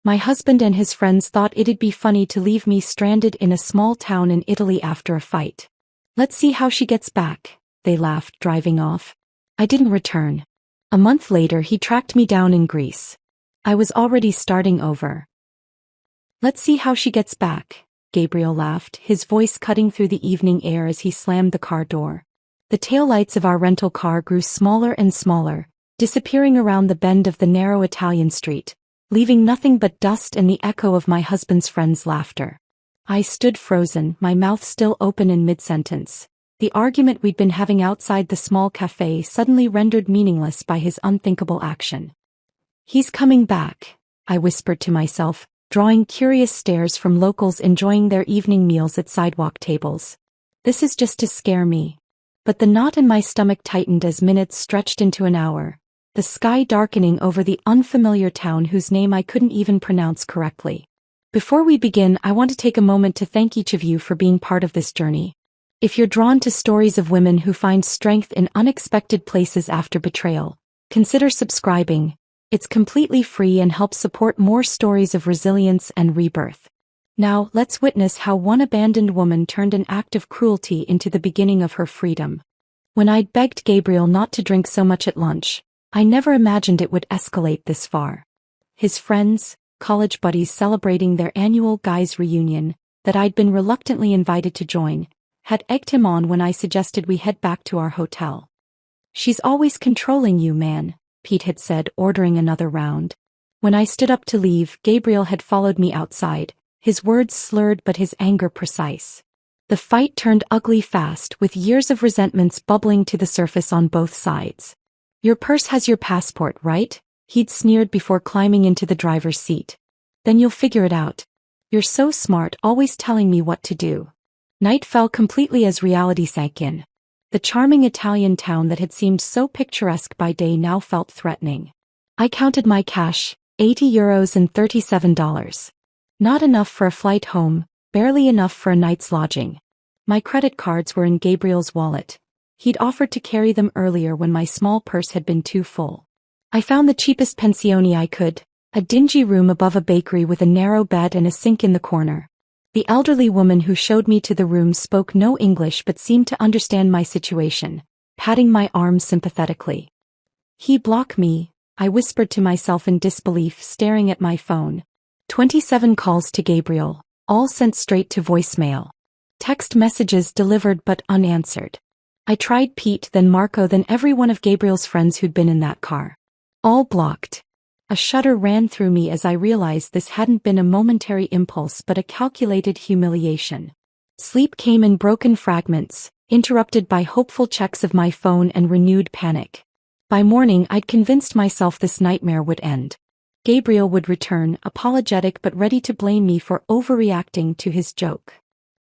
My husband and his friends thought it'd be funny to leave me stranded in a small town in Italy after a fight. Let's see how she gets back, they laughed, driving off. I didn't return. A month later he tracked me down in Greece. I was already starting over. Let's see how she gets back, Gabriel laughed, his voice cutting through the evening air as he slammed the car door. The taillights of our rental car grew smaller and smaller, disappearing around the bend of the narrow Italian street, leaving nothing but dust and the echo of my husband's friends' laughter. I stood frozen, my mouth still open in mid-sentence. The argument we'd been having outside the small cafe suddenly rendered meaningless by his unthinkable action. He's coming back, I whispered to myself, drawing curious stares from locals enjoying their evening meals at sidewalk tables. This is just to scare me. But the knot in my stomach tightened as minutes stretched into an hour, the sky darkening over the unfamiliar town whose name I couldn't even pronounce correctly. Before we begin, I want to take a moment to thank each of you for being part of this journey. If you're drawn to stories of women who find strength in unexpected places after betrayal, consider subscribing. It's completely free and helps support more stories of resilience and rebirth. Now, let's witness how one abandoned woman turned an act of cruelty into the beginning of her freedom. When I'd begged Gabriel not to drink so much at lunch, I never imagined it would escalate this far. His friends, college buddies celebrating their annual guys' reunion, that I'd been reluctantly invited to join, had egged him on when I suggested we head back to our hotel. She's always controlling you, man, Pete had said, ordering another round. When I stood up to leave, Gabriel had followed me outside, his words slurred but his anger precise. The fight turned ugly fast, with years of resentments bubbling to the surface on both sides. Your purse has your passport, right? He'd sneered before climbing into the driver's seat. Then you'll figure it out. You're so smart, always telling me what to do. Night fell completely as reality sank in. The charming Italian town that had seemed so picturesque by day now felt threatening. I counted my cash, €80 and $37. Not enough for a flight home, barely enough for a night's lodging. My credit cards were in Gabriel's wallet. He'd offered to carry them earlier when my small purse had been too full. I found the cheapest pensione I could, a dingy room above a bakery with a narrow bed and a sink in the corner. The elderly woman who showed me to the room spoke no English but seemed to understand my situation, patting my arm sympathetically. He blocked me, I whispered to myself in disbelief, staring at my phone. 27 calls to Gabriel, all sent straight to voicemail. Text messages delivered but unanswered. I tried Pete, then Marco, then every one of Gabriel's friends who'd been in that car. All blocked. A shudder ran through me as I realized this hadn't been a momentary impulse but a calculated humiliation. Sleep came in broken fragments, interrupted by hopeful checks of my phone and renewed panic. By morning I'd convinced myself this nightmare would end. Gabriel would return, apologetic but ready to blame me for overreacting to his joke.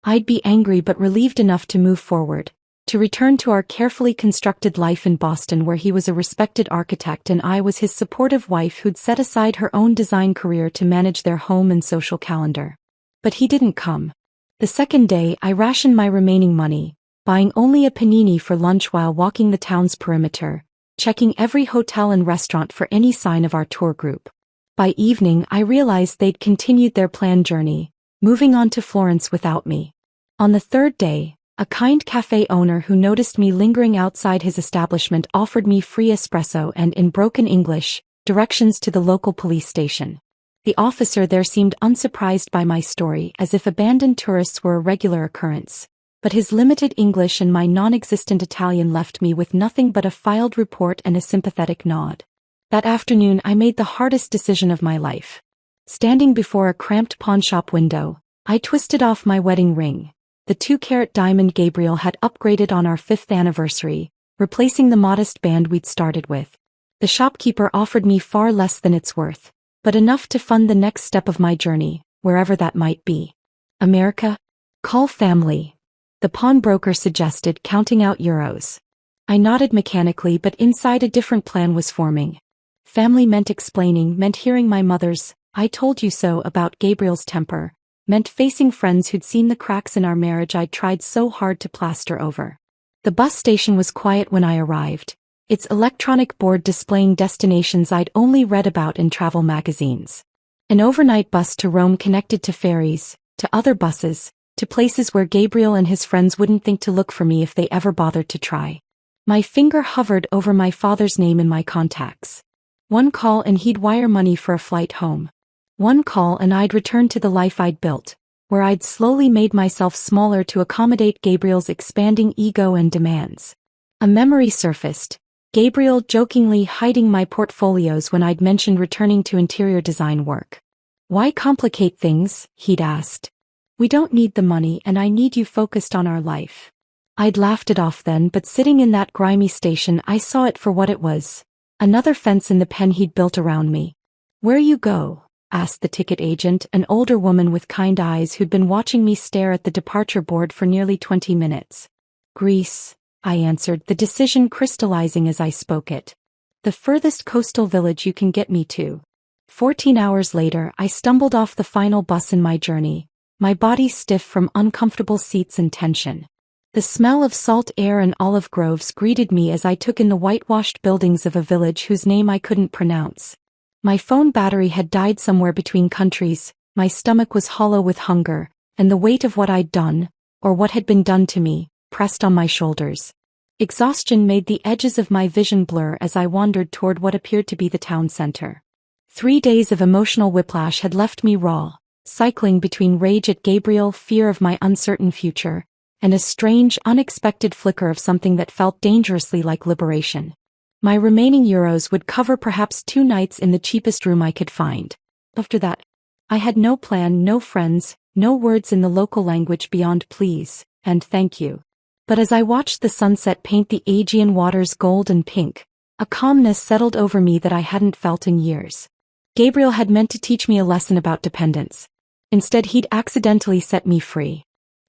I'd be angry but relieved enough to move forward, to return to our carefully constructed life in Boston, where he was a respected architect and I was his supportive wife who'd set aside her own design career to manage their home and social calendar. But he didn't come. The second day I rationed my remaining money, buying only a panini for lunch while walking the town's perimeter, checking every hotel and restaurant for any sign of our tour group. By evening I realized they'd continued their planned journey, moving on to Florence without me. On the third day, a kind cafe owner who noticed me lingering outside his establishment offered me free espresso and, in broken English, directions to the local police station. The officer there seemed unsurprised by my story, as if abandoned tourists were a regular occurrence. But his limited English and my non-existent Italian left me with nothing but a filed report and a sympathetic nod. That afternoon I made the hardest decision of my life. Standing before a cramped pawnshop window, I twisted off my wedding ring, the 2-carat diamond Gabriel had upgraded on our 5th anniversary, replacing the modest band we'd started with. The shopkeeper offered me far less than it's worth, but enough to fund the next step of my journey, wherever that might be. America? Call family. The pawnbroker suggested, counting out euros. I nodded mechanically, but inside a different plan was forming. Family meant explaining, meant hearing my mother's "I told you so" about Gabriel's temper, meant facing friends who'd seen the cracks in our marriage I'd tried so hard to plaster over. The bus station was quiet when I arrived, its electronic board displaying destinations I'd only read about in travel magazines. An overnight bus to Rome connected to ferries, to other buses, to places where Gabriel and his friends wouldn't think to look for me if they ever bothered to try. My finger hovered over my father's name in my contacts. One call and he'd wire money for a flight home. One call and I'd return to the life I'd built, where I'd slowly made myself smaller to accommodate Gabriel's expanding ego and demands. A memory surfaced, Gabriel jokingly hiding my portfolios when I'd mentioned returning to interior design work. "Why complicate things?" he'd asked. "We don't need the money and I need you focused on our life." I'd laughed it off then, but sitting in that grimy station I saw it for what it was. Another fence in the pen he'd built around me. "Where you go?" asked the ticket agent, an older woman with kind eyes who'd been watching me stare at the departure board for nearly 20 minutes. "Greece," I answered, the decision crystallizing as I spoke it. "The furthest coastal village you can get me to." 14 hours later, I stumbled off the final bus in my journey, my body stiff from uncomfortable seats and tension. The smell of salt air and olive groves greeted me as I took in the whitewashed buildings of a village whose name I couldn't pronounce. My phone battery had died somewhere between countries, my stomach was hollow with hunger, and the weight of what I'd done, or what had been done to me, pressed on my shoulders. Exhaustion made the edges of my vision blur as I wandered toward what appeared to be the town center. 3 days of emotional whiplash had left me raw, cycling between rage at Gabriel, fear of my uncertain future, and a strange, unexpected flicker of something that felt dangerously like liberation. My remaining euros would cover perhaps 2 nights in the cheapest room I could find. After that, I had no plan, no friends, no words in the local language beyond please and thank you. But as I watched the sunset paint the Aegean waters gold and pink, a calmness settled over me that I hadn't felt in years. Gabriel had meant to teach me a lesson about dependence. Instead, he'd accidentally set me free.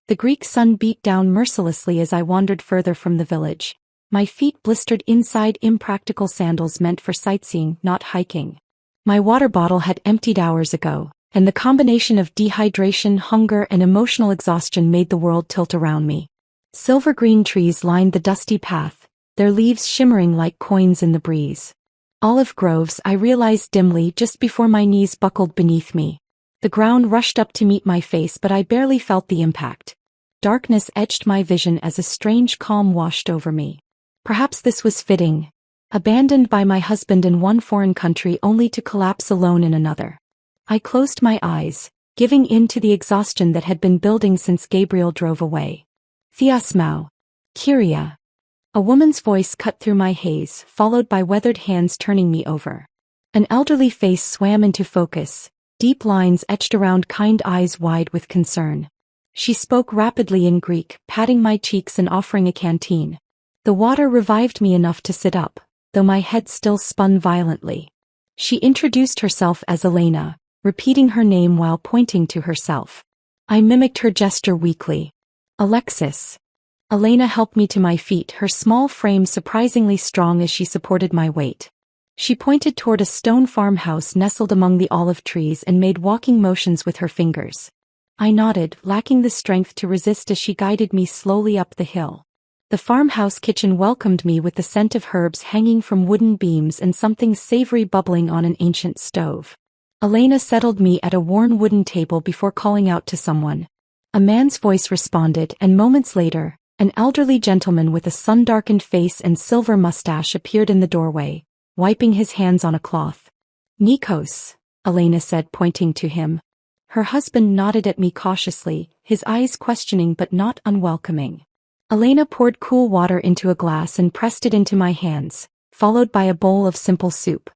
The Greek sun beat down mercilessly as I wandered further from the village. My feet blistered inside impractical sandals meant for sightseeing, not hiking. My water bottle had emptied hours ago, and the combination of dehydration, hunger, and emotional exhaustion made the world tilt around me. Silver-green trees lined the dusty path, their leaves shimmering like coins in the breeze. Olive groves, I realized dimly just before my knees buckled beneath me. The ground rushed up to meet my face, but I barely felt the impact. Darkness edged my vision as a strange calm washed over me. Perhaps this was fitting. Abandoned by my husband in one foreign country only to collapse alone in another. I closed my eyes, giving in to the exhaustion that had been building since Gabriel drove away. "Thiasmou. Kyria." A woman's voice cut through my haze, followed by weathered hands turning me over. An elderly face swam into focus, deep lines etched around kind eyes wide with concern. She spoke rapidly in Greek, patting my cheeks and offering a canteen. The water revived me enough to sit up, though my head still spun violently. She introduced herself as Elena, repeating her name while pointing to herself. I mimicked her gesture weakly. "Alexis." Elena helped me to my feet, her small frame surprisingly strong as she supported my weight. She pointed toward a stone farmhouse nestled among the olive trees and made walking motions with her fingers. I nodded, lacking the strength to resist as she guided me slowly up the hill. The farmhouse kitchen welcomed me with the scent of herbs hanging from wooden beams and something savory bubbling on an ancient stove. Elena settled me at a worn wooden table before calling out to someone. A man's voice responded, and moments later, an elderly gentleman with a sun-darkened face and silver mustache appeared in the doorway, wiping his hands on a cloth. "Nikos," Elena said, pointing to him. Her husband nodded at me cautiously, his eyes questioning but not unwelcoming. Elena poured cool water into a glass and pressed it into my hands, followed by a bowl of simple soup.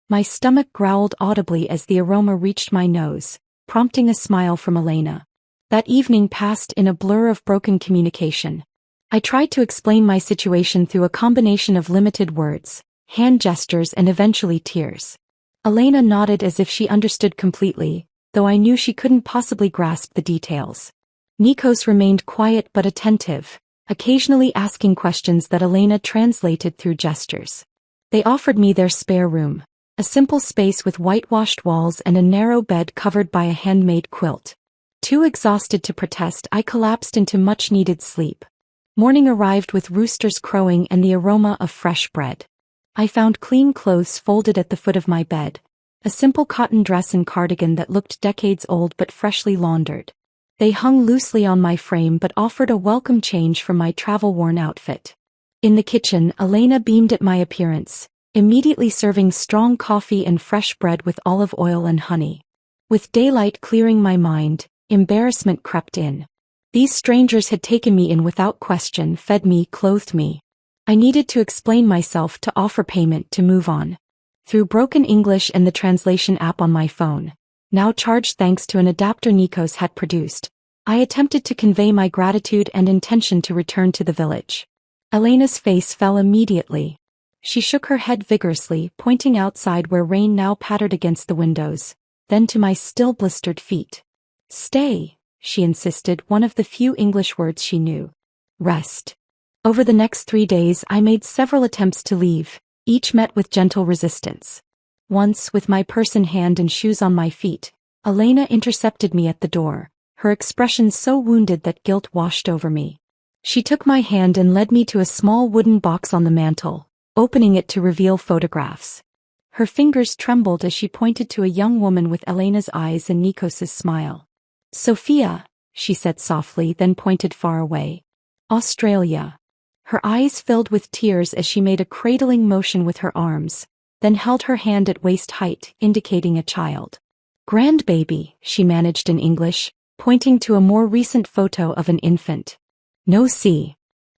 My stomach growled audibly as the aroma reached my nose, prompting a smile from Elena. That evening passed in a blur of broken communication. I tried to explain my situation through a combination of limited words, hand gestures, and eventually tears. Elena nodded as if she understood completely, though I knew she couldn't possibly grasp the details. Nikos remained quiet but attentive, occasionally asking questions that Elena translated through gestures. They offered me their spare room, a simple space with whitewashed walls and a narrow bed covered by a handmade quilt. Too exhausted to protest, I collapsed into much-needed sleep. Morning arrived with roosters crowing and the aroma of fresh bread. I found clean clothes folded at the foot of my bed, A simple cotton dress and cardigan that looked decades old but freshly laundered. They hung loosely on my frame but offered a welcome change from my travel-worn outfit. In the kitchen, Elena beamed at my appearance, immediately serving strong coffee and fresh bread with olive oil and honey. With daylight clearing my mind, embarrassment crept in. These strangers had taken me in without question, fed me, clothed me. I needed to explain myself, to offer payment, to move on. Through broken English and the translation app on my phone, now charged thanks to an adapter Nikos had produced, I attempted to convey my gratitude and intention to return to the village. Elena's face fell immediately. She shook her head vigorously, pointing outside where rain now pattered against the windows, then to my still blistered feet. "Stay," she insisted, one of the few English words she knew. "Rest." Over the next 3 days I made several attempts to leave, each met with gentle resistance. Once, with my purse in hand and shoes on my feet, Elena intercepted me at the door, her expression so wounded that guilt washed over me. She took my hand and led me to a small wooden box on the mantel, opening it to reveal photographs. Her fingers trembled as she pointed to a young woman with Elena's eyes and Nikos's smile. "Sophia," she said softly, then pointed far away. "Australia." Her eyes filled with tears as she made a cradling motion with her arms, then held her hand at waist height, indicating a child. "Grandbaby," she managed in English, pointing to a more recent photo of an infant. "No, see."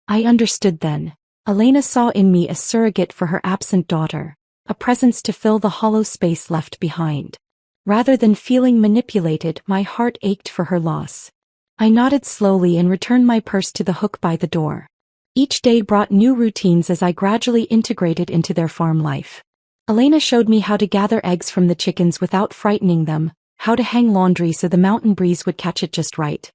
I understood then. Elena saw in me a surrogate for her absent daughter, a presence to fill the hollow space left behind. Rather than feeling manipulated, my heart ached for her loss. I nodded slowly and returned my purse to the hook by the door. Each day brought new routines as I gradually integrated into their farm life. Elena showed me how to gather eggs from the chickens without frightening them, how to hang laundry so the mountain breeze would catch it just right.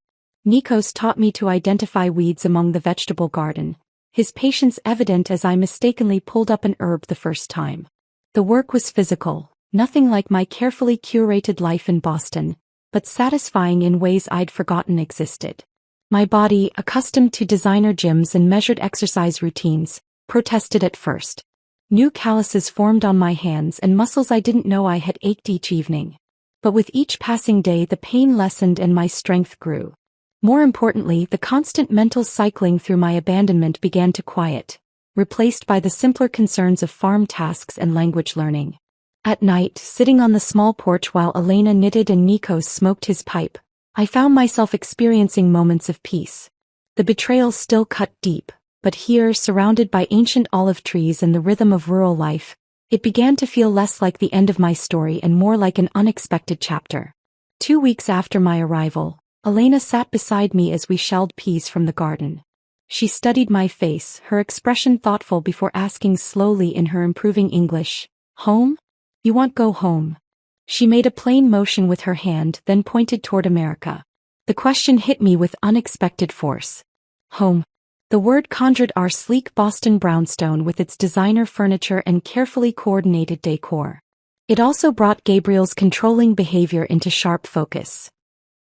Nikos taught me to identify weeds among the vegetable garden, his patience evident as I mistakenly pulled up an herb the first time. The work was physical, nothing like my carefully curated life in Boston, but satisfying in ways I'd forgotten existed. My body, accustomed to designer gyms and measured exercise routines, protested at first. New calluses formed on my hands and muscles I didn't know I had ached each evening. But with each passing day the pain lessened and my strength grew. More importantly, the constant mental cycling through my abandonment began to quiet, replaced by the simpler concerns of farm tasks and language learning. At night, sitting on the small porch while Elena knitted and Nikos smoked his pipe, I found myself experiencing moments of peace. The betrayal still cut deep, but here, surrounded by ancient olive trees and the rhythm of rural life, it began to feel less like the end of my story and more like an unexpected chapter. 2 weeks after my arrival, Elena sat beside me as we shelled peas from the garden. She studied my face, her expression thoughtful before asking slowly in her improving English, "Home? You want go home?" She made a plain motion with her hand, then pointed toward America. The question hit me with unexpected force. Home. The word conjured our sleek Boston brownstone with its designer furniture and carefully coordinated decor. It also brought Gabriel's controlling behavior into sharp focus.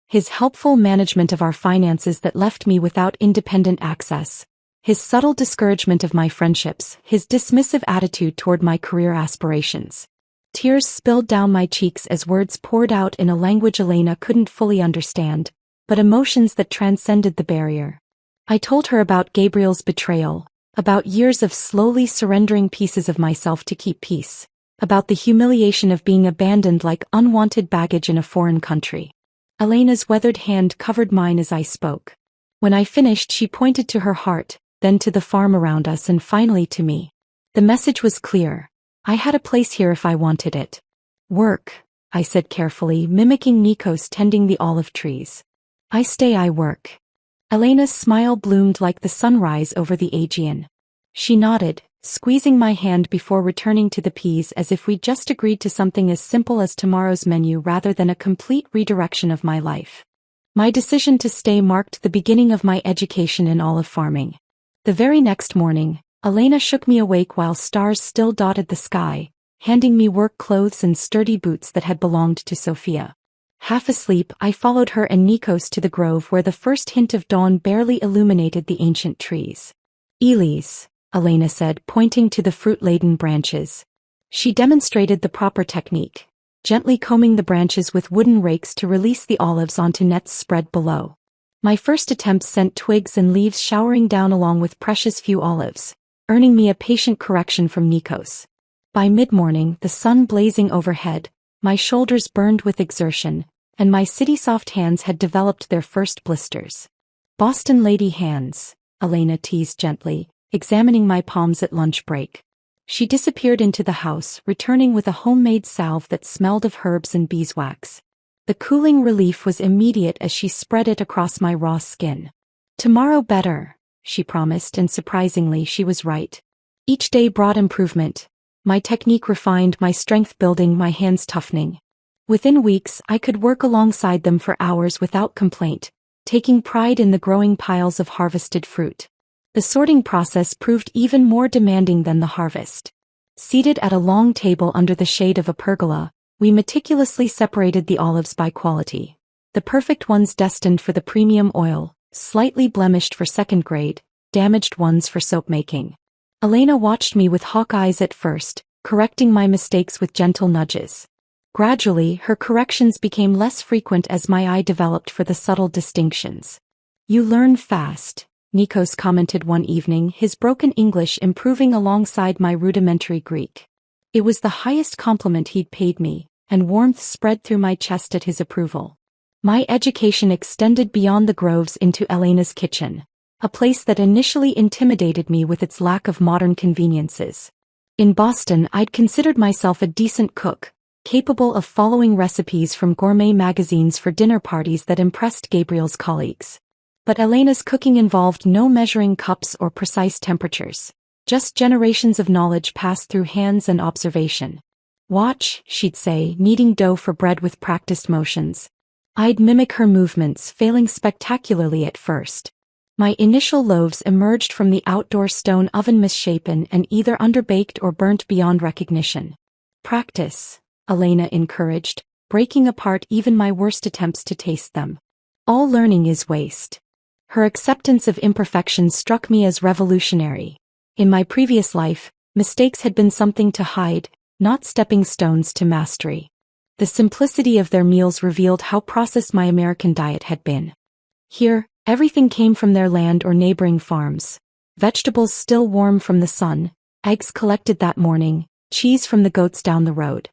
His helpful management of our finances that left me without independent access. His subtle discouragement of my friendships, his dismissive attitude toward my career aspirations. Tears spilled down my cheeks as words poured out in a language Elena couldn't fully understand, but emotions that transcended the barrier. I told her about Gabriel's betrayal, about years of slowly surrendering pieces of myself to keep peace, about the humiliation of being abandoned like unwanted baggage in a foreign country. Elena's weathered hand covered mine as I spoke. When I finished, she pointed to her heart, then to the farm around us and finally to me. The message was clear. I had a place here if I wanted it. "Work," I said carefully, mimicking Nikos tending the olive trees. "I stay, I work." Elena's smile bloomed like the sunrise over the Aegean. She nodded, squeezing my hand before returning to the peas as if we'd just agreed to something as simple as tomorrow's menu rather than a complete redirection of my life. My decision to stay marked the beginning of my education in olive farming. The very next morning, Elena shook me awake while stars still dotted the sky, handing me work clothes and sturdy boots that had belonged to Sophia. Half asleep, I followed her and Nikos to the grove where the first hint of dawn barely illuminated the ancient trees. "Elise," Elena said, pointing to the fruit-laden branches. She demonstrated the proper technique. gently combing the branches with wooden rakes to release the olives onto nets spread below. My first attempt sent twigs and leaves showering down along with precious few olives, earning me a patient correction from Nikos. By mid-morning, the sun blazing overhead, my shoulders burned with exertion, and my city-soft hands had developed their first blisters. "Boston lady hands," Elena teased gently, examining my palms at lunch break. She disappeared into the house, returning with a homemade salve that smelled of herbs and beeswax. The cooling relief was immediate as she spread it across my raw skin. "Tomorrow better," she promised, and surprisingly she was right. Each day brought improvement. My technique refined, my strength building, my hands toughening. Within weeks, I could work alongside them for hours without complaint, taking pride in the growing piles of harvested fruit. The sorting process proved even more demanding than the harvest. Seated at a long table under the shade of a pergola, we meticulously separated the olives by quality. The perfect ones destined for the premium oil, slightly blemished for second grade, damaged ones for soap making. Elena watched me with hawk eyes at first, correcting my mistakes with gentle nudges. Gradually, her corrections became less frequent as my eye developed for the subtle distinctions. "You learn fast," Nikos commented one evening, his broken English improving alongside my rudimentary Greek. It was the highest compliment he'd paid me, and warmth spread through my chest at his approval. My education extended beyond the groves into Elena's kitchen, a place that initially intimidated me with its lack of modern conveniences. In Boston, I'd considered myself a decent cook, capable of following recipes from gourmet magazines for dinner parties that impressed Gabriel's colleagues. But Elena's cooking involved no measuring cups or precise temperatures, just generations of knowledge passed through hands and observation. "Watch," she'd say, kneading dough for bread with practiced motions. I'd mimic her movements, failing spectacularly at first. My initial loaves emerged from the outdoor stone oven misshapen and either underbaked or burnt beyond recognition. "Practice," Elena encouraged, breaking apart even my worst attempts to taste them. "All learning is waste." Her acceptance of imperfection struck me as revolutionary. In my previous life, mistakes had been something to hide, not stepping stones to mastery. The simplicity of their meals revealed how processed my American diet had been. Here, everything came from their land or neighboring farms. Vegetables still warm from the sun, eggs collected that morning, cheese from the goats down the road.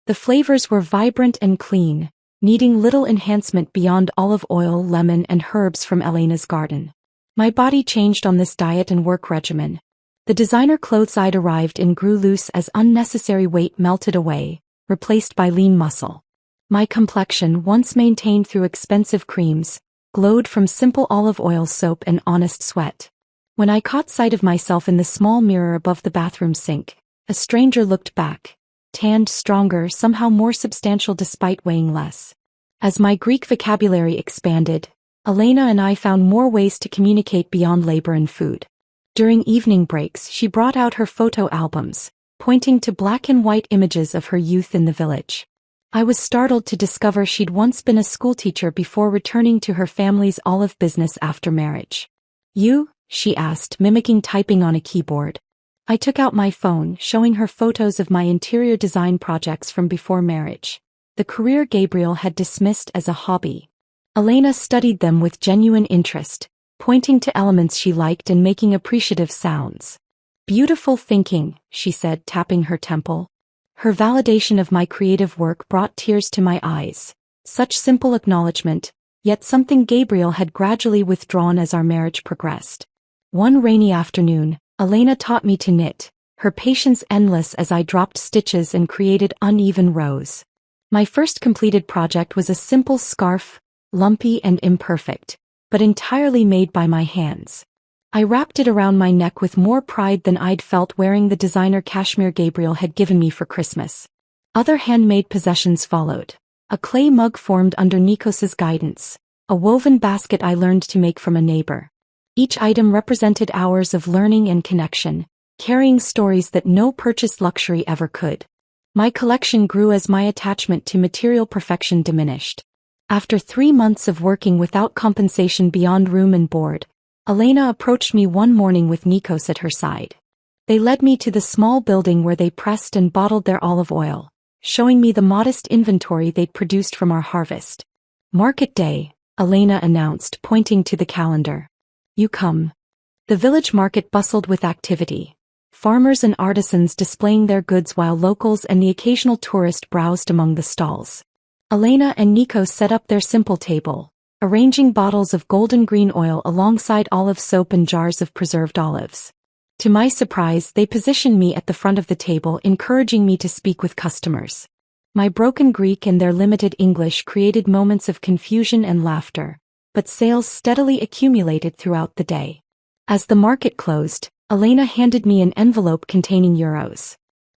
The flavors were vibrant and clean, needing little enhancement beyond olive oil, lemon, and herbs from Elena's garden. My body changed on this diet and work regimen. The designer clothes I'd arrived in grew loose as unnecessary weight melted away, replaced by lean muscle. My complexion, once maintained through expensive creams, glowed from simple olive oil soap and honest sweat. When I caught sight of myself in the small mirror above the bathroom sink, a stranger looked back, tanned, stronger, somehow more substantial despite weighing less. As my Greek vocabulary expanded, Elena and I found more ways to communicate beyond labor and food. During evening breaks, she brought out her photo albums, pointing to black and white images of her youth in the village. I was startled to discover she'd once been a schoolteacher before returning to her family's olive business after marriage. "You?" she asked, mimicking typing on a keyboard. I took out my phone, showing her photos of my interior design projects from before marriage. The career Gabriel had dismissed as a hobby. Elena studied them with genuine interest, pointing to elements she liked and making appreciative sounds. "Beautiful thinking," she said, tapping her temple. Her validation of my creative work brought tears to my eyes. Such simple acknowledgement, yet something Gabriel had gradually withdrawn as our marriage progressed. One rainy afternoon, Elena taught me to knit, her patience endless as I dropped stitches and created uneven rows. My first completed project was a simple scarf, lumpy and imperfect, but entirely made by my hands. I wrapped it around my neck with more pride than I'd felt wearing the designer cashmere Gabriel had given me for Christmas. Other handmade possessions followed. A clay mug formed under Nikos's guidance, a woven basket I learned to make from a neighbor. Each item represented hours of learning and connection, carrying stories that no purchased luxury ever could. My collection grew as my attachment to material perfection diminished. After 3 months of working without compensation beyond room and board, Elena approached me one morning with Nikos at her side. They led me to the small building where they pressed and bottled their olive oil, showing me the modest inventory they'd produced from our harvest. "Market day," Elena announced, pointing to the calendar. "You come." The village market bustled with activity. Farmers and artisans displaying their goods while locals and the occasional tourist browsed among the stalls. Elena and Nikos set up their simple table, arranging bottles of golden green oil alongside olive soap and jars of preserved olives. To my surprise, they positioned me at the front of the table, encouraging me to speak with customers. My broken Greek and their limited English created moments of confusion and laughter, but sales steadily accumulated throughout the day. As the market closed, Elena handed me an envelope containing euros.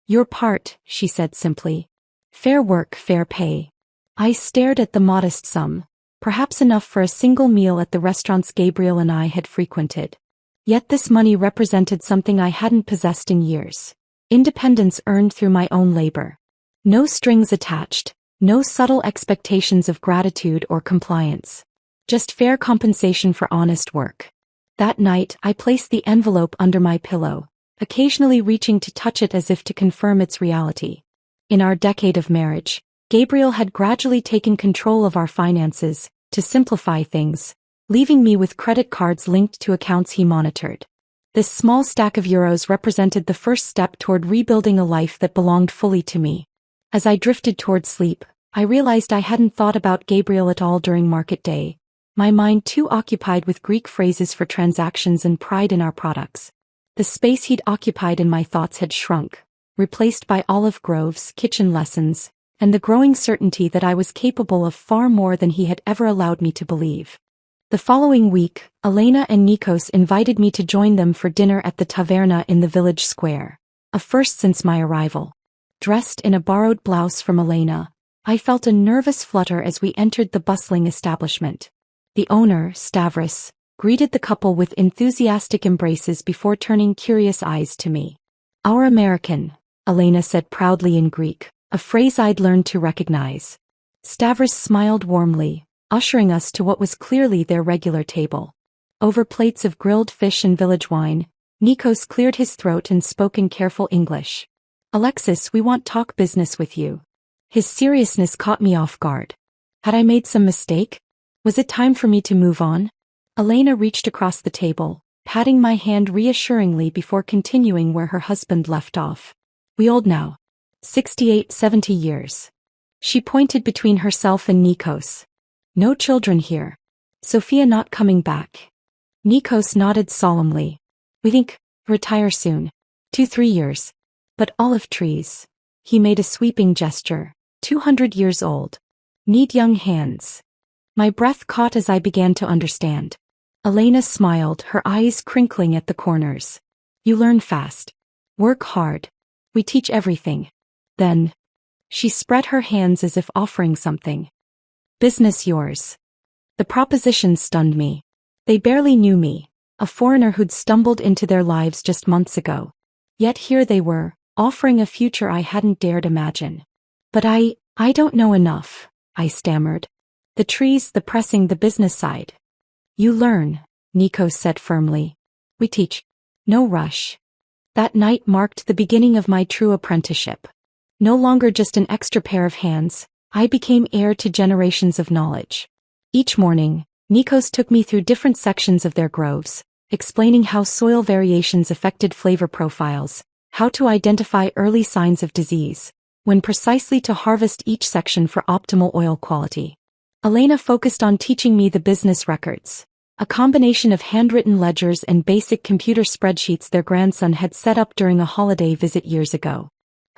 "Your part," she said simply. "Fair work, fair pay." I stared at the modest sum, perhaps enough for a single meal at the restaurants Gabriel and I had frequented. Yet this money represented something I hadn't possessed in years. Independence earned through my own labor. No strings attached, no subtle expectations of gratitude or compliance. Just fair compensation for honest work. That night, I placed the envelope under my pillow, occasionally reaching to touch it as if to confirm its reality. In our decade of marriage, Gabriel had gradually taken control of our finances, to simplify things, leaving me with credit cards linked to accounts he monitored. This small stack of euros represented the first step toward rebuilding a life that belonged fully to me. As I drifted toward sleep, I realized I hadn't thought about Gabriel at all during market day, my mind too occupied with Greek phrases for transactions and pride in our products. The space he'd occupied in my thoughts had shrunk, replaced by olive groves, kitchen lessons, and the growing certainty that I was capable of far more than he had ever allowed me to believe. The following week, Elena and Nikos invited me to join them for dinner at the taverna in the village square, a first since my arrival. Dressed in a borrowed blouse from Elena, I felt a nervous flutter as we entered the bustling establishment. The owner, Stavros, greeted the couple with enthusiastic embraces before turning curious eyes to me. "Our American," Elena said proudly in Greek, a phrase I'd learned to recognize. Stavros smiled warmly, ushering us to what was clearly their regular table. Over plates of grilled fish and village wine, Nikos cleared his throat and spoke in careful English. "Alexis, we want talk business with you." His seriousness caught me off guard. Had I made some mistake? Was it time for me to move on? Elena reached across the table, patting my hand reassuringly before continuing where her husband left off. "We old now. 68, 70 years. She pointed between herself and Nikos. "No children here. Sophia not coming back." Nikos nodded solemnly. "We think, retire soon. 2-3 years. But olive trees." He made a sweeping gesture. 200 years old. "Need young hands." My breath caught as I began to understand. Elena smiled, her eyes crinkling at the corners. "You learn fast. Work hard. We teach everything." Then, she spread her hands as if offering something. "Business yours." The proposition stunned me. They barely knew me, a foreigner who'd stumbled into their lives just months ago. Yet here they were, offering a future I hadn't dared imagine. "But I don't know enough," I stammered. "The trees, the pressing, the business side." "You learn," Nikos said firmly. "We teach. No rush." That night marked the beginning of my true apprenticeship. No longer just an extra pair of hands, I became heir to generations of knowledge. Each morning, Nikos took me through different sections of their groves, explaining how soil variations affected flavor profiles, how to identify early signs of disease, when precisely to harvest each section for optimal oil quality. Elena focused on teaching me the business records, a combination of handwritten ledgers and basic computer spreadsheets their grandson had set up during a holiday visit years ago.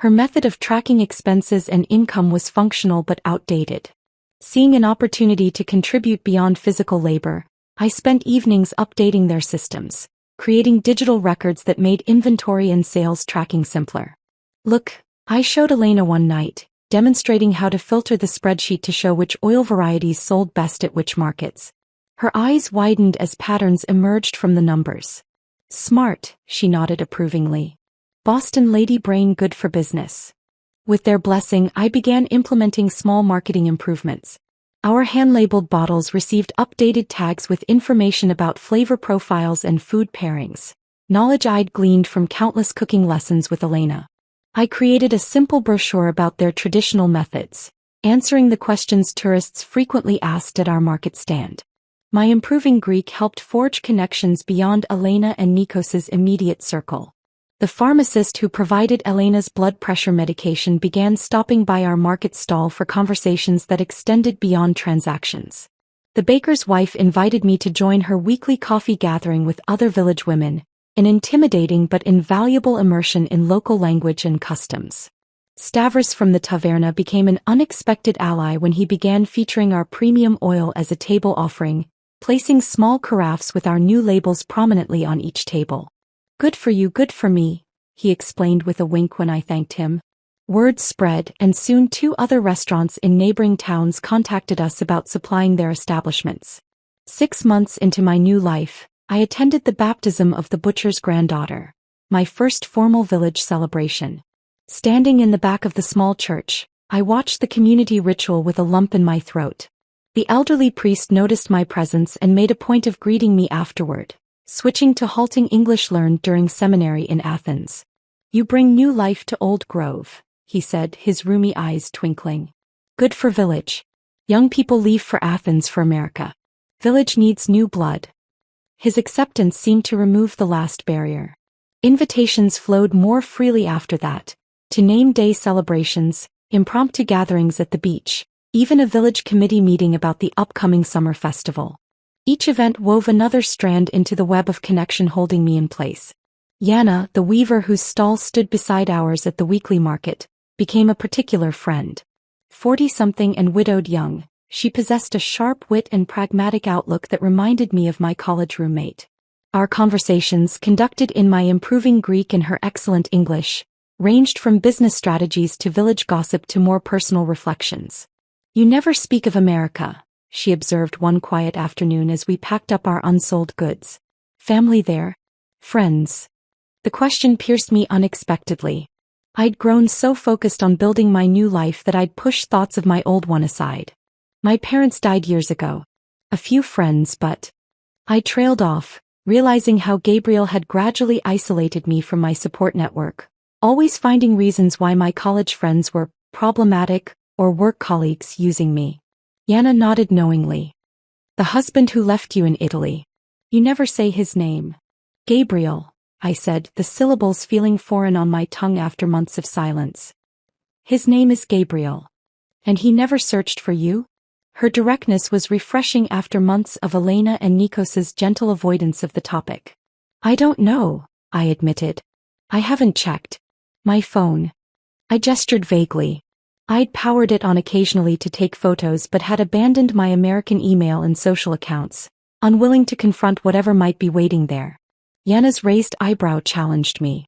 Her method of tracking expenses and income was functional but outdated. Seeing an opportunity to contribute beyond physical labor, I spent evenings updating their systems, creating digital records that made inventory and sales tracking simpler. "Look," I showed Elena one night, demonstrating how to filter the spreadsheet to show which oil varieties sold best at which markets. Her eyes widened as patterns emerged from the numbers. "Smart," she nodded approvingly. "Boston lady brain good for business." With their blessing, I began implementing small marketing improvements. Our hand-labeled bottles received updated tags with information about flavor profiles and food pairings, knowledge I'd gleaned from countless cooking lessons with Elena. I created a simple brochure about their traditional methods, answering the questions tourists frequently asked at our market stand. My improving Greek helped forge connections beyond Elena and Nikos's immediate circle. The pharmacist who provided Elena's blood pressure medication began stopping by our market stall for conversations that extended beyond transactions. The baker's wife invited me to join her weekly coffee gathering with other village women, an intimidating but invaluable immersion in local language and customs. Stavros from the taverna became an unexpected ally when he began featuring our premium oil as a table offering, placing small carafes with our new labels prominently on each table. "Good for you, good for me," he explained with a wink when I thanked him. Word spread, and soon 2 other restaurants in neighboring towns contacted us about supplying their establishments. 6 months into my new life, I attended the baptism of the butcher's granddaughter, my first formal village celebration. Standing in the back of the small church, I watched the community ritual with a lump in my throat. The elderly priest noticed my presence and made a point of greeting me afterward, switching to halting English learned during seminary in Athens. "You bring new life to Old Grove," he said, his rheumy eyes twinkling. "Good for village. Young people leave for Athens for America. Village needs new blood." His acceptance seemed to remove the last barrier. Invitations flowed more freely after that, to name day celebrations, impromptu gatherings at the beach, even a village committee meeting about the upcoming summer festival. Each event wove another strand into the web of connection holding me in place. Yana, the weaver whose stall stood beside ours at the weekly market, became a particular friend. 40-something and widowed young, she possessed a sharp wit and pragmatic outlook that reminded me of my college roommate. Our conversations, conducted in my improving Greek and her excellent English, ranged from business strategies to village gossip to more personal reflections. "You never speak of America," she observed one quiet afternoon as we packed up our unsold goods. "Family there? Friends?" The question pierced me unexpectedly. I'd grown so focused on building my new life that I'd pushed thoughts of my old one aside. "My parents died years ago. A few friends, but..." I trailed off, realizing how Gabriel had gradually isolated me from my support network, always finding reasons why my college friends were problematic or work colleagues using me. Yana nodded knowingly. "The husband who left you in Italy. You never say his name." "Gabriel," I said, the syllables feeling foreign on my tongue after months of silence. "His name is Gabriel. And he never searched for you?" Her directness was refreshing after months of Elena and Nikos's gentle avoidance of the topic. "I don't know," I admitted. "I haven't checked my phone." I gestured vaguely. I'd powered it on occasionally to take photos but had abandoned my American email and social accounts, unwilling to confront whatever might be waiting there. Yana's raised eyebrow challenged me.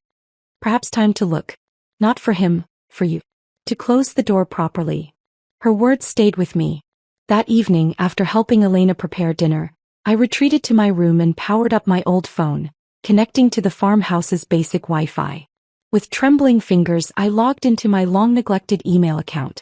"Perhaps time to look. Not for him, for you. To close the door properly." Her words stayed with me. That evening, after helping Elena prepare dinner, I retreated to my room and powered up my old phone, connecting to the farmhouse's basic Wi-Fi. With trembling fingers, I logged into my long-neglected email account.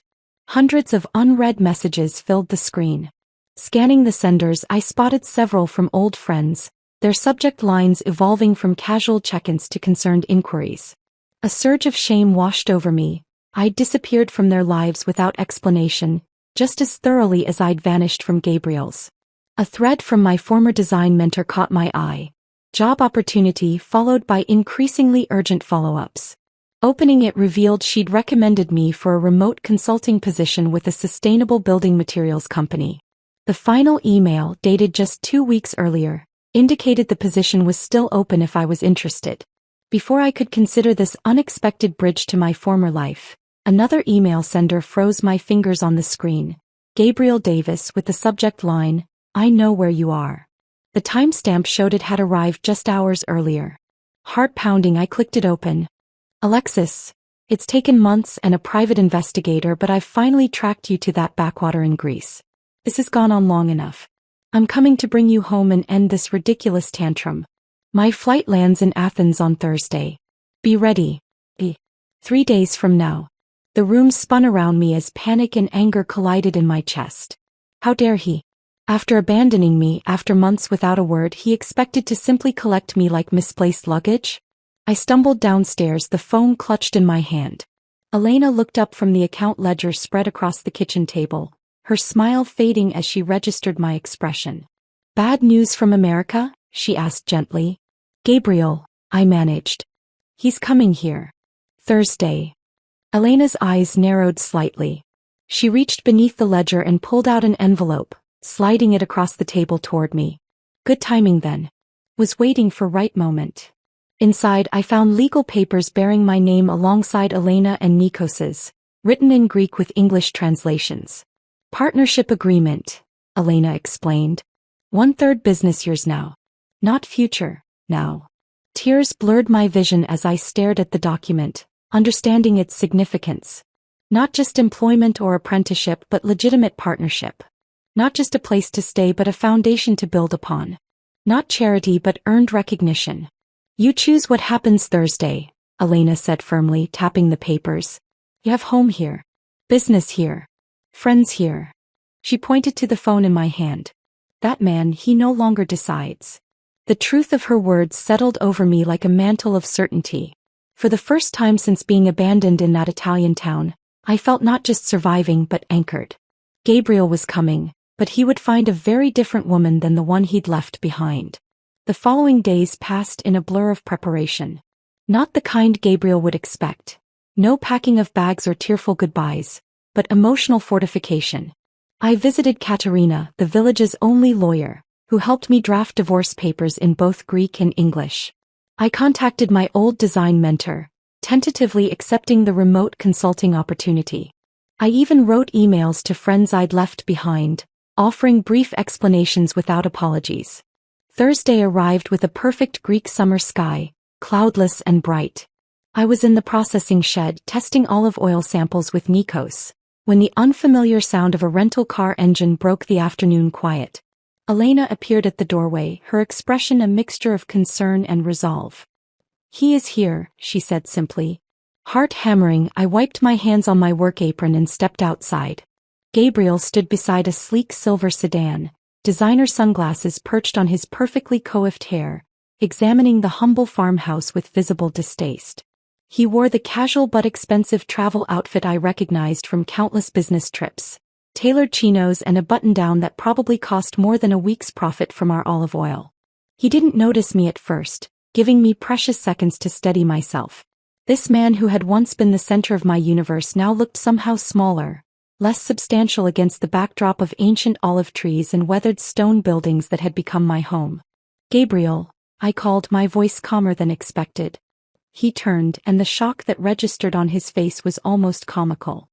Hundreds of unread messages filled the screen. Scanning the senders, I spotted several from old friends, their subject lines evolving from casual check-ins to concerned inquiries. A surge of shame washed over me. I'd disappeared from their lives without explanation, just as thoroughly as I'd vanished from Gabriel's. A thread from my former design mentor caught my eye. Job opportunity followed by increasingly urgent follow-ups. Opening it revealed she'd recommended me for a remote consulting position with a sustainable building materials company. The final email, dated just 2 weeks earlier, indicated the position was still open if I was interested. Before I could consider this unexpected bridge to my former life, another email sender froze my fingers on the screen. Gabriel Davis with the subject line, "I know where you are." The timestamp showed it had arrived just hours earlier. Heart pounding, I clicked it open. "Alexis, it's taken months and a private investigator, but I've finally tracked you to that backwater in Greece. This has gone on long enough. I'm coming to bring you home and end this ridiculous tantrum. My flight lands in Athens on Thursday. Be ready. 3 days from now." The room spun around me as panic and anger collided in my chest. How dare he? After abandoning me, after months without a word, he expected to simply collect me like misplaced luggage? I stumbled downstairs, the phone clutched in my hand. Elena looked up from the account ledger spread across the kitchen table, her smile fading as she registered my expression. Bad news from America? She asked gently. Gabriel, I managed. He's coming here. Thursday. Elena's eyes narrowed slightly. She reached beneath the ledger and pulled out an envelope, sliding it across the table toward me. Good timing then. Was waiting for right moment. Inside I found legal papers bearing my name alongside Elena and Nikos's, written in Greek with English translations. Partnership agreement, Elena explained. 1/3 business years now. Not future, now. Tears blurred my vision as I stared at the document, understanding its significance. Not just employment or apprenticeship but legitimate partnership. Not just a place to stay but a foundation to build upon. Not charity but earned recognition. You choose what happens Thursday, Elena said firmly, tapping the papers. You have home here. Business here. Friends here. She pointed to the phone in my hand. That man, he no longer decides. The truth of her words settled over me like a mantle of certainty. For the first time since being abandoned in that Italian town, I felt not just surviving but anchored. Gabriel was coming, but he would find a very different woman than the one he'd left behind. The following days passed in a blur of preparation. Not the kind Gabriel would expect. No packing of bags or tearful goodbyes, but emotional fortification. I visited Katerina, the village's only lawyer, who helped me draft divorce papers in both Greek and English. I contacted my old design mentor, tentatively accepting the remote consulting opportunity. I even wrote emails to friends I'd left behind, offering brief explanations without apologies. Thursday arrived with a perfect Greek summer sky, cloudless and bright. I was in the processing shed testing olive oil samples with Nikos, when the unfamiliar sound of a rental car engine broke the afternoon quiet. Elena appeared at the doorway, her expression a mixture of concern and resolve. He is here, she said simply. Heart hammering, I wiped my hands on my work apron and stepped outside. Gabriel stood beside a sleek silver sedan, designer sunglasses perched on his perfectly coiffed hair, examining the humble farmhouse with visible distaste. He wore the casual but expensive travel outfit I recognized from countless business trips, tailored chinos and a button-down that probably cost more than a week's profit from our olive oil. He didn't notice me at first, giving me precious seconds to steady myself. This man who had once been the center of my universe now looked somehow smaller, less substantial against the backdrop of ancient olive trees and weathered stone buildings that had become my home. Gabriel, I called, my voice calmer than expected. He turned, and the shock that registered on his face was almost comical.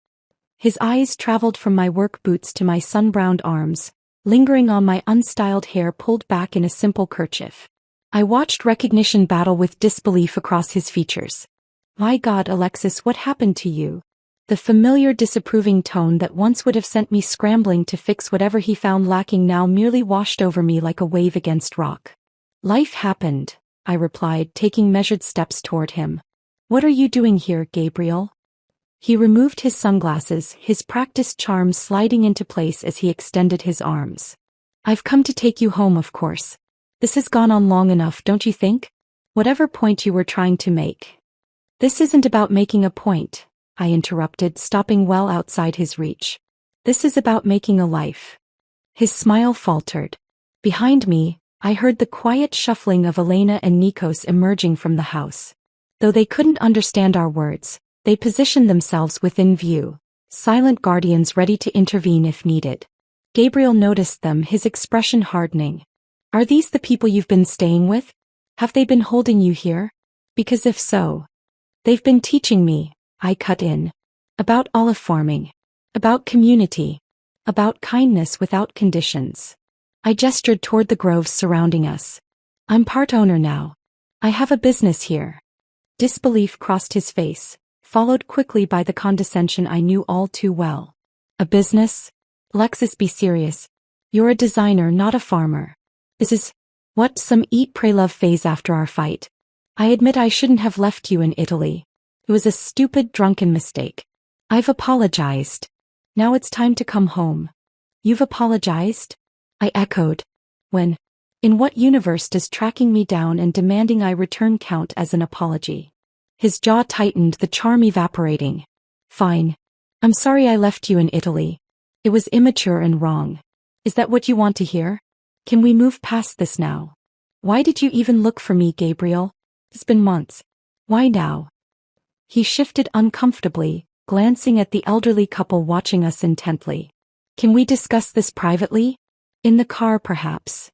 His eyes traveled from my work boots to my sun-browned arms, lingering on my unstyled hair pulled back in a simple kerchief. I watched recognition battle with disbelief across his features. My God, Alexis, what happened to you? The familiar disapproving tone that once would have sent me scrambling to fix whatever he found lacking now merely washed over me like a wave against rock. Life happened, I replied, taking measured steps toward him. What are you doing here, Gabriel? He removed his sunglasses, his practiced charm sliding into place as he extended his arms. I've come to take you home, of course. This has gone on long enough, don't you think? Whatever point you were trying to make. This isn't about making a point, I interrupted, stopping well outside his reach. This is about making a life. His smile faltered. Behind me, I heard the quiet shuffling of Elena and Nikos emerging from the house. Though they couldn't understand our words, they positioned themselves within view, silent guardians ready to intervene if needed. Gabriel noticed them, his expression hardening. Are these the people you've been staying with? Have they been holding you here? Because if so, they've been teaching me, I cut in. About olive farming. About community. About kindness without conditions. I gestured toward the groves surrounding us. I'm part owner now. I have a business here. Disbelief crossed his face, followed quickly by the condescension I knew all too well. A business? Alexis, be serious. You're a designer, not a farmer. This is, what, some eat pray love phase after our fight? I admit I shouldn't have left you in Italy. It was a stupid, drunken mistake. I've apologized. Now it's time to come home. You've apologized? I echoed. When? In what universe does tracking me down and demanding I return count as an apology? His jaw tightened, the charm evaporating. Fine. I'm sorry I left you in Italy. It was immature and wrong. Is that what you want to hear? Can we move past this now? Why did you even look for me, Gabriel? It's been months. Why now? He shifted uncomfortably, glancing at the elderly couple watching us intently. Can we discuss this privately? In the car, perhaps.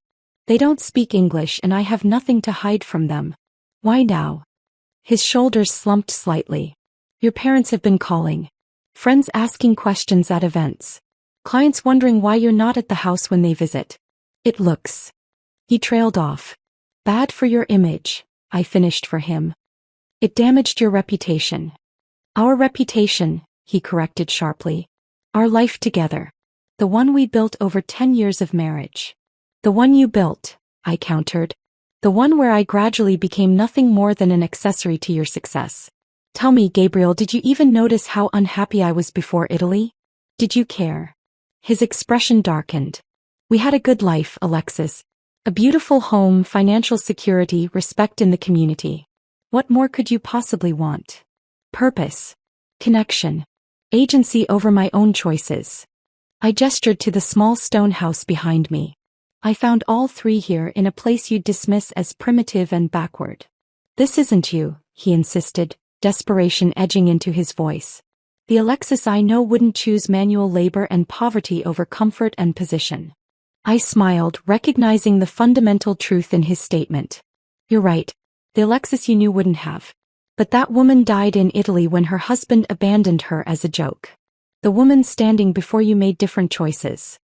They don't speak English and I have nothing to hide from them. Why now? His shoulders slumped slightly. Your parents have been calling. Friends asking questions at events. Clients wondering why you're not at the house when they visit. It looks. He trailed off. Bad for your image, I finished for him. It damaged your reputation. Our reputation, he corrected sharply. Our life together. The one we built over 10 years of marriage. The one you built, I countered. The one where I gradually became nothing more than an accessory to your success. Tell me, Gabriel, did you even notice how unhappy I was before Italy? Did you care? His expression darkened. We had a good life, Alexis. A beautiful home, financial security, respect in the community. What more could you possibly want? Purpose. Connection. Agency over my own choices. I gestured to the small stone house behind me. I found all three here in a place you'd dismiss as primitive and backward. This isn't you, he insisted, desperation edging into his voice. The Alexis I know wouldn't choose manual labor and poverty over comfort and position. I smiled, recognizing the fundamental truth in his statement. You're right. The Alexis you knew wouldn't have. But that woman died in Italy when her husband abandoned her as a joke. The woman standing before you made different choices.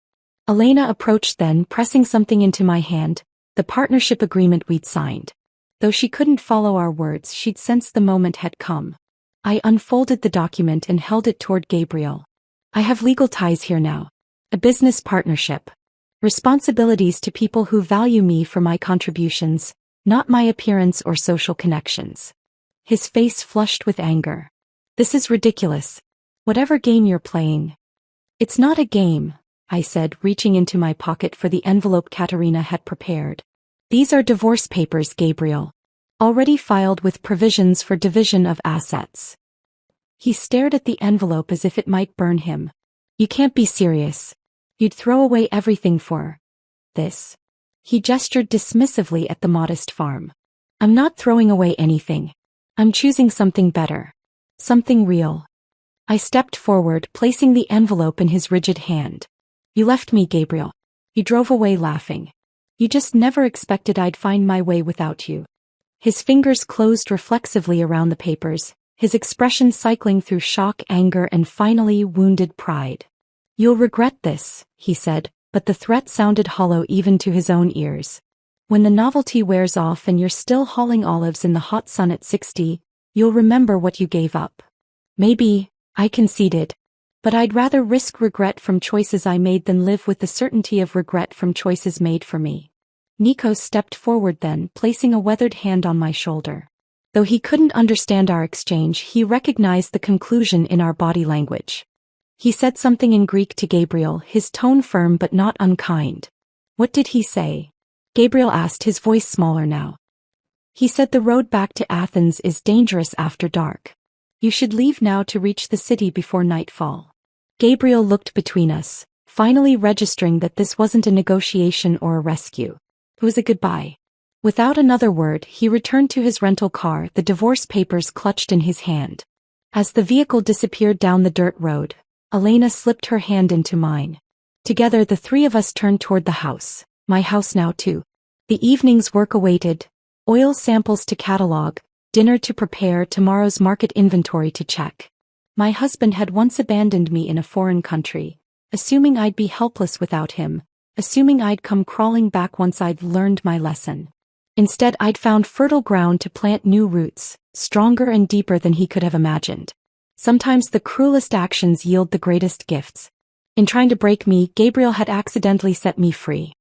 Elena approached then, pressing something into my hand, the partnership agreement we'd signed. Though she couldn't follow our words, she'd sensed the moment had come. I unfolded the document and held it toward Gabriel. I have legal ties here now. A business partnership. Responsibilities to people who value me for my contributions, not my appearance or social connections. His face flushed with anger. This is ridiculous. Whatever game you're playing. It's not a game, I said, reaching into my pocket for the envelope Katerina had prepared. These are divorce papers, Gabriel. Already filed with provisions for division of assets. He stared at the envelope as if it might burn him. You can't be serious. You'd throw away everything for this. He gestured dismissively at the modest farm. I'm not throwing away anything. I'm choosing something better. Something real. I stepped forward, placing the envelope in his rigid hand. You left me, Gabriel. You drove away laughing. You just never expected I'd find my way without you. His fingers closed reflexively around the papers, his expression cycling through shock, anger, and finally wounded pride. You'll regret this, he said, but the threat sounded hollow even to his own ears. When the novelty wears off and you're still hauling olives in the hot sun at 60, you'll remember what you gave up. Maybe, I conceded. But I'd rather risk regret from choices I made than live with the certainty of regret from choices made for me. Nikos stepped forward then, placing a weathered hand on my shoulder. Though he couldn't understand our exchange, he recognized the conclusion in our body language. He said something in Greek to Gabriel, his tone firm but not unkind. What did he say? Gabriel asked, his voice smaller now. He said the road back to Athens is dangerous after dark. You should leave now to reach the city before nightfall. Gabriel looked between us, finally registering that this wasn't a negotiation or a rescue. It was a goodbye. Without another word, he returned to his rental car, the divorce papers clutched in his hand. As the vehicle disappeared down the dirt road, Elena slipped her hand into mine. Together the three of us turned toward the house, my house now too. The evening's work awaited, oil samples to catalog, dinner to prepare, tomorrow's market inventory to check. My husband had once abandoned me in a foreign country, assuming I'd be helpless without him, assuming I'd come crawling back once I'd learned my lesson. Instead, I'd found fertile ground to plant new roots, stronger and deeper than he could have imagined. Sometimes the cruelest actions yield the greatest gifts. In trying to break me, Gabriel had accidentally set me free.